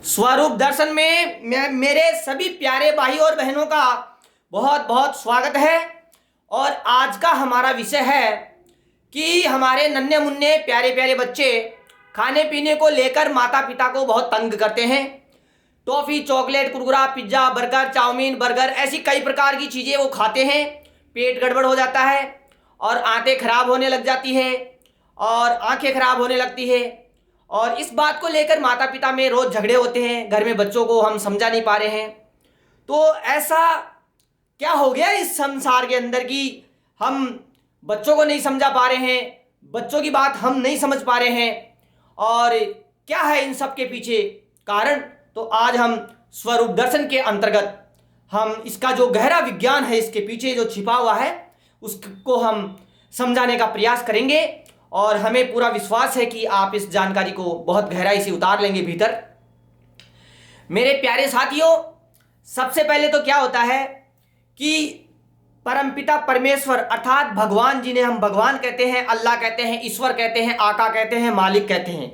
स्वरूप दर्शन में मेरे सभी प्यारे भाई और बहनों का बहुत बहुत स्वागत है। और आज का हमारा विषय है कि हमारे नन्हे मुन्ने प्यारे प्यारे बच्चे खाने पीने को लेकर माता पिता को बहुत तंग करते हैं। टॉफ़ी, चॉकलेट, कुरकुरा, पिज्ज़ा, बर्गर, चाउमीन, बर्गर ऐसी कई प्रकार की चीज़ें वो खाते हैं। पेट गड़बड़ हो जाता है और आंतें खराब होने लग जाती हैं और आंखें खराब होने लगती है। और इस बात को लेकर माता पिता में रोज़ झगड़े होते हैं। घर में बच्चों को हम समझा नहीं पा रहे हैं। तो ऐसा क्या हो गया इस संसार के अंदर कि हम बच्चों को नहीं समझा पा रहे हैं, बच्चों की बात हम नहीं समझ पा रहे हैं। और क्या है इन सब के पीछे कारण? तो आज हम स्वरूप दर्शन के अंतर्गत हम इसका जो गहरा विज्ञान है, इसके पीछे जो छिपा हुआ है, उसको हम समझाने का प्रयास करेंगे। और हमें पूरा विश्वास है कि आप इस जानकारी को बहुत गहराई से उतार लेंगे भीतर। मेरे प्यारे साथियों, सबसे पहले तो क्या होता है कि परमपिता परमेश्वर अर्थात भगवान, जिन्हें हम भगवान कहते हैं, अल्लाह कहते हैं, ईश्वर कहते हैं, आका कहते हैं, मालिक कहते हैं,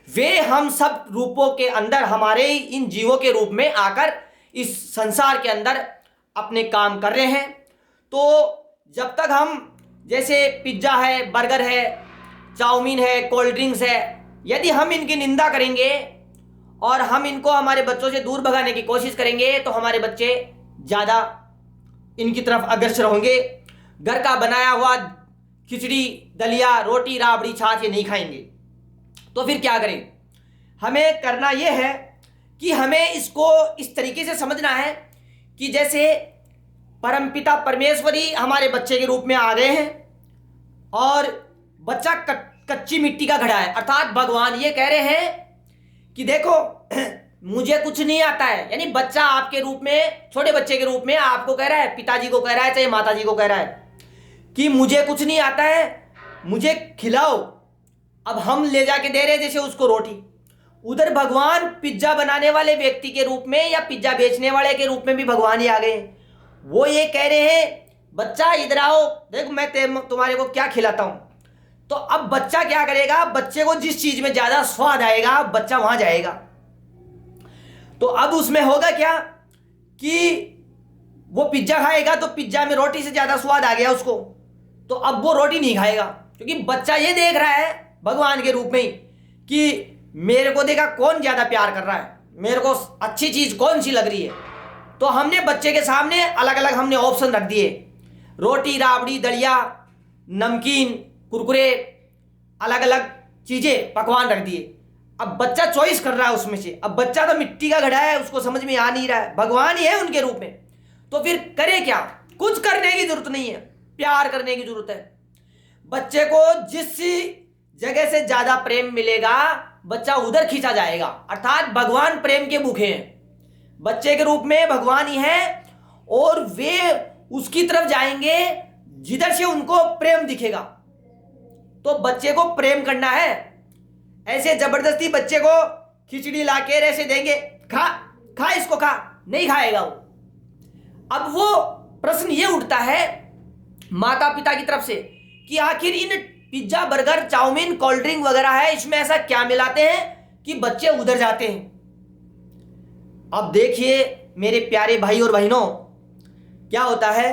वे हम सब रूपों के अंदर हमारे इन जीवों के रूप में आकर इस संसार के अंदर अपने काम कर रहे हैं। तो जब तक हम जैसे पिज्ज़ा है, बर्गर है, चाउमीन है, कोल्ड ड्रिंक्स है, यदि हम इनकी निंदा करेंगे और हम इनको हमारे बच्चों से दूर भगाने की कोशिश करेंगे तो हमारे बच्चे ज़्यादा इनकी तरफ अग्रसर होंगे। घर का बनाया हुआ खिचड़ी, दलिया, रोटी, राबड़ी, छाछ ये नहीं खाएंगे। तो फिर क्या करें? हमें करना ये है कि हमें इसको इस तरीके से समझना है कि जैसे परमपिता परमेश्वर ही हमारे बच्चे के रूप में आ गए हैं और बच्चा कच्ची मिट्टी का घड़ा है। अर्थात भगवान ये कह रहे हैं कि देखो मुझे कुछ नहीं आता है। यानी बच्चा आपके रूप में, छोटे बच्चे के रूप में आपको कह रहा है, पिताजी को कह रहा है, चाहे माताजी को कह रहा है कि मुझे कुछ नहीं आता है, मुझे खिलाओ। अब हम ले जाके दे रहे हैं जैसे उसको रोटी। उधर भगवान पिज्जा बनाने वाले व्यक्ति के रूप में या पिज्जा बेचने वाले के रूप में भी भगवान ही आ गए। वो ये कह रहे हैं बच्चा इधर आओ, देखो मैं तुम्हारे को क्या खिलाता हूं। तो अब बच्चा क्या करेगा? बच्चे को जिस चीज में ज्यादा स्वाद आएगा बच्चा वहां जाएगा। तो अब उसमें होगा क्या कि वो पिज्जा खाएगा तो पिज्जा में रोटी से ज्यादा स्वाद आ गया उसको, तो अब वो रोटी नहीं खाएगा क्योंकि बच्चा ये देख रहा है भगवान के रूप में ही कि मेरे को देखा कौन ज्यादा प्यार कर रहा है, मेरे को अच्छी चीज कौन सी लग रही है। तो हमने बच्चे के सामने अलग अलग हमने ऑप्शन रख दिए, रोटी, राबड़ी, दलिया, नमकीन, कुरकुरे, अलग अलग चीज़ें पकवान रख दिए। अब बच्चा चॉइस कर रहा है उसमें से। अब बच्चा तो मिट्टी का घड़ा है, उसको समझ में आ नहीं रहा है, भगवान ही है उनके रूप में। तो फिर करे क्या? कुछ करने की जरूरत नहीं है, प्यार करने की जरूरत है। बच्चे को जिस जगह से ज़्यादा प्रेम मिलेगा बच्चा उधर खींचा जाएगा। अर्थात भगवान प्रेम के भूखे हैं, बच्चे के रूप में भगवान ही है और वे उसकी तरफ जाएंगे जिधर से उनको प्रेम दिखेगा। तो बच्चे को प्रेम करना है। ऐसे जबरदस्ती बच्चे को खिचड़ी लाके ऐसे देंगे, खा खा इसको, खा, नहीं खाएगा वो। अब वो प्रश्न ये उठता है माता पिता की तरफ से कि आखिर इन pizza, burger, chow mein, cold drink वगैरह है, इसमें ऐसा क्या मिलाते हैं कि बच्चे उधर जाते हैं। अब देखिए मेरे प्यारे भाई और बहनों, क्या होता है,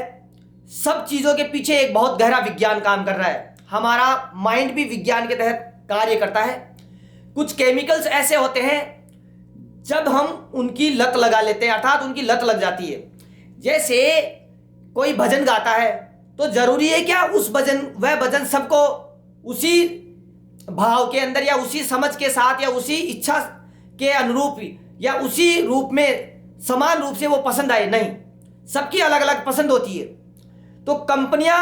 सब चीज़ों के पीछे एक बहुत गहरा विज्ञान काम कर रहा है। हमारा माइंड भी विज्ञान के तहत कार्य करता है। कुछ केमिकल्स ऐसे होते हैं जब हम उनकी लत लगा लेते हैं, अर्थात उनकी लत लग जाती है। जैसे कोई भजन गाता है तो जरूरी है क्या उस भजन, वह भजन सबको उसी भाव के अंदर या उसी समझ के साथ या उसी इच्छा के अनुरूप या उसी रूप में समान रूप से वो पसंद आए? नहीं, सबकी अलग अलग पसंद होती है। तो कंपनियां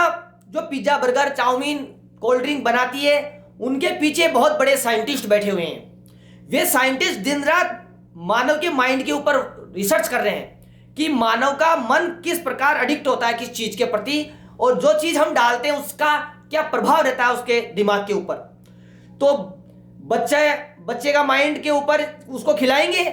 जो pizza, burger, chow mein, cold drink बनाती है, उनके पीछे बहुत बड़े साइंटिस्ट बैठे हुए हैं। वे साइंटिस्ट दिन रात मानव के माइंड के ऊपर रिसर्च कर रहे हैं कि मानव का मन किस प्रकार एडिक्ट होता है किस चीज के प्रति, और जो चीज हम डालते हैं उसका क्या प्रभाव रहता है उसके दिमाग के ऊपर। तो बच्चे का माइंड के ऊपर उसको खिलाएंगे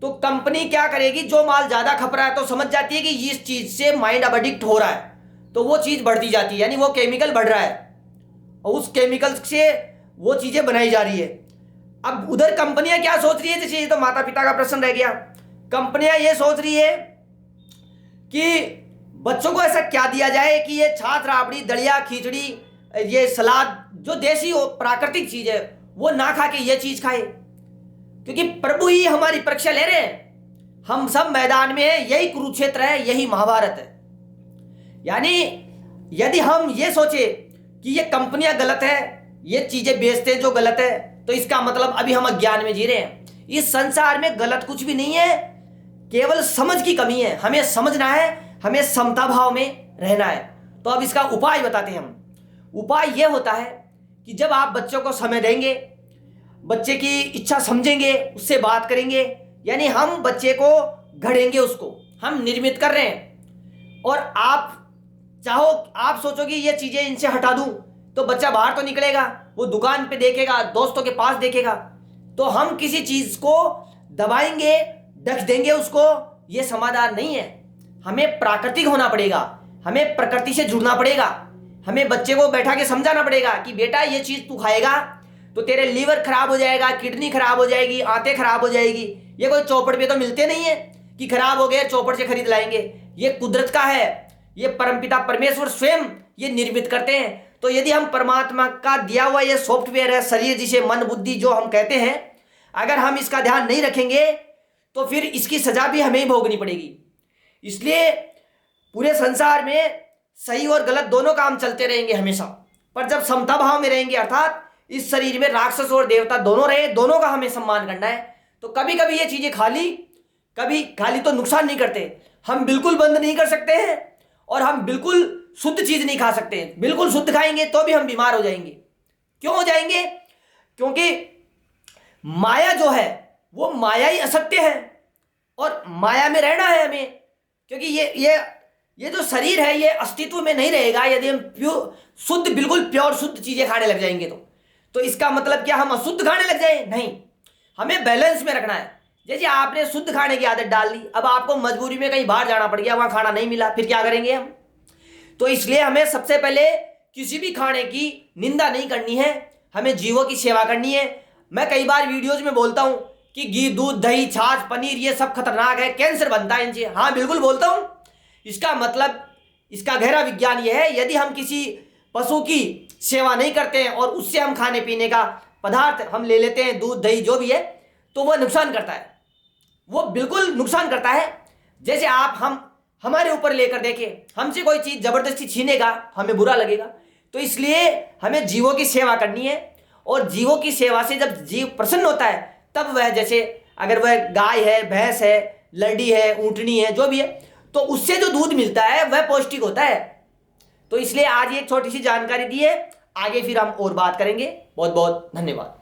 तो कंपनी क्या करेगी, जो माल ज्यादा खप रहा है तो समझ जाती है कि इस चीज से माइंड अब एडिक्ट हो रहा है, तो वो चीज बढ़ती जाती है, यानी वो केमिकल बढ़ रहा है और उस केमिकल से वो चीजें बनाई जा रही है। अब उधर कंपनियां क्या सोच रही है, जैसे ये तो माता पिता का प्रश्न रह गया। कंपनियां ये सोच रही है कि बच्चों को ऐसा क्या दिया जाए कि ये छाछ राबड़ी दलिया खिचड़ी ये सलाद जो देसी हो प्राकृतिक चीज है वो ना खा के ये चीज खाए, क्योंकि प्रभु ही हमारी परीक्षा ले रहे हैं। हम सब मैदान में है, यही कुरुक्षेत्र है, यही महाभारत है। यानी यदि हम ये सोचे कि ये कंपनियां गलत है, ये चीजें बेचते हैं जो गलत है, तो इसका मतलब अभी हम अज्ञान में जी रहे हैं। इस संसार में गलत कुछ भी नहीं है, केवल समझ की कमी है। हमें समझना है, हमें समता भाव में रहना है। तो अब इसका उपाय बताते हैं हम। उपाय यह होता है कि जब आप बच्चों को समय देंगे, बच्चे की इच्छा समझेंगे, उससे बात करेंगे, यानी हम बच्चे को घड़ेंगे, उसको हम निर्मित कर रहे हैं। और आप चाहो, आप सोचो कि ये चीजें इनसे हटा दूं तो बच्चा बाहर तो निकलेगा, वो दुकान पे देखेगा, दोस्तों के पास देखेगा। तो हम किसी चीज को दबाएंगे, ढक देंगे उसको, ये समाधान नहीं है। हमें प्राकृतिक होना पड़ेगा, हमें प्रकृति से जुड़ना पड़ेगा। हमें बच्चे को बैठा के समझाना पड़ेगा कि बेटा ये चीज तू खाएगा तो तेरे लीवर खराब हो जाएगा, किडनी खराब हो जाएगी, आंतें खराब हो जाएगी। ये कोई चौपड़ पे तो मिलते नहीं है कि खराब हो गए चौपड़ से खरीद लाएंगे। ये कुदरत का है, ये परमपिता परमेश्वर स्वयं ये निर्मित करते हैं। तो यदि हम परमात्मा का दिया हुआ ये सॉफ्टवेयर है शरीर, जिसे मन बुद्धि जो हम कहते हैं, अगर हम इसका ध्यान नहीं रखेंगे तो फिर इसकी सजा भी हमें ही भोगनी पड़ेगी। इसलिए पूरे संसार में सही और गलत दोनों काम चलते रहेंगे हमेशा, पर जब समता भाव में रहेंगे, अर्थात इस शरीर में राक्षस और देवता दोनों रहे, दोनों का हमें सम्मान करना है। तो कभी कभी ये चीजें कभी खाली तो नुकसान नहीं करते। हम बिल्कुल बंद नहीं कर सकते हैं और हम बिल्कुल शुद्ध चीज नहीं खा सकते हैं। बिल्कुल शुद्ध खाएंगे तो भी हम बीमार हो जाएंगे। क्यों हो जाएंगे? क्योंकि माया जो है वो माया ही असत्य है और माया में रहना है हमें। क्योंकि ये जो शरीर है ये अस्तित्व में नहीं रहेगा यदि हम शुद्ध, बिल्कुल प्योर शुद्ध चीजें खाने लग जाएंगे। तो इसका मतलब क्या हम अशुद्ध खाने लग जाए? नहीं, हमें बैलेंस में रखना है। जैसे आपने शुद्ध खाने की आदत डाल ली, अब आपको मजबूरी में कहीं बाहर जाना पड़ गया, वहां खाना नहीं मिला, फिर क्या करेंगे हम? तो इसलिए हमें सबसे पहले किसी भी खाने की निंदा नहीं करनी है, हमें जीवों की सेवा करनी है। मैं कई बार वीडियोज में बोलता हूं कि घी, दूध, दही, छाछ, पनीर ये सब खतरनाक है, कैंसर बनता है इनसे। हाँ बिल्कुल बोलता हूं। इसका मतलब, इसका गहरा विज्ञान यह है, यदि हम किसी पशु की सेवा नहीं करते हैं और उससे हम खाने पीने का पदार्थ हम ले लेते हैं, दूध दही जो भी है, तो वह नुकसान करता है, वो बिल्कुल नुकसान करता है। जैसे आप हमारे ऊपर लेकर देखें, हमसे कोई चीज जबरदस्ती छीनेगा, हमें बुरा लगेगा। तो इसलिए हमें जीवों की सेवा करनी है और जीवों की सेवा से जब जीव प्रसन्न होता है तब वह, जैसे अगर वह गाय है, भैंस है, लड़डी है, ऊंटनी है, जो भी है, तो उससे जो दूध मिलता है वह पौष्टिक होता है। तो इसलिए आज ये एक छोटी सी जानकारी दी है, आगे फिर हम और बात करेंगे। बहुत बहुत धन्यवाद।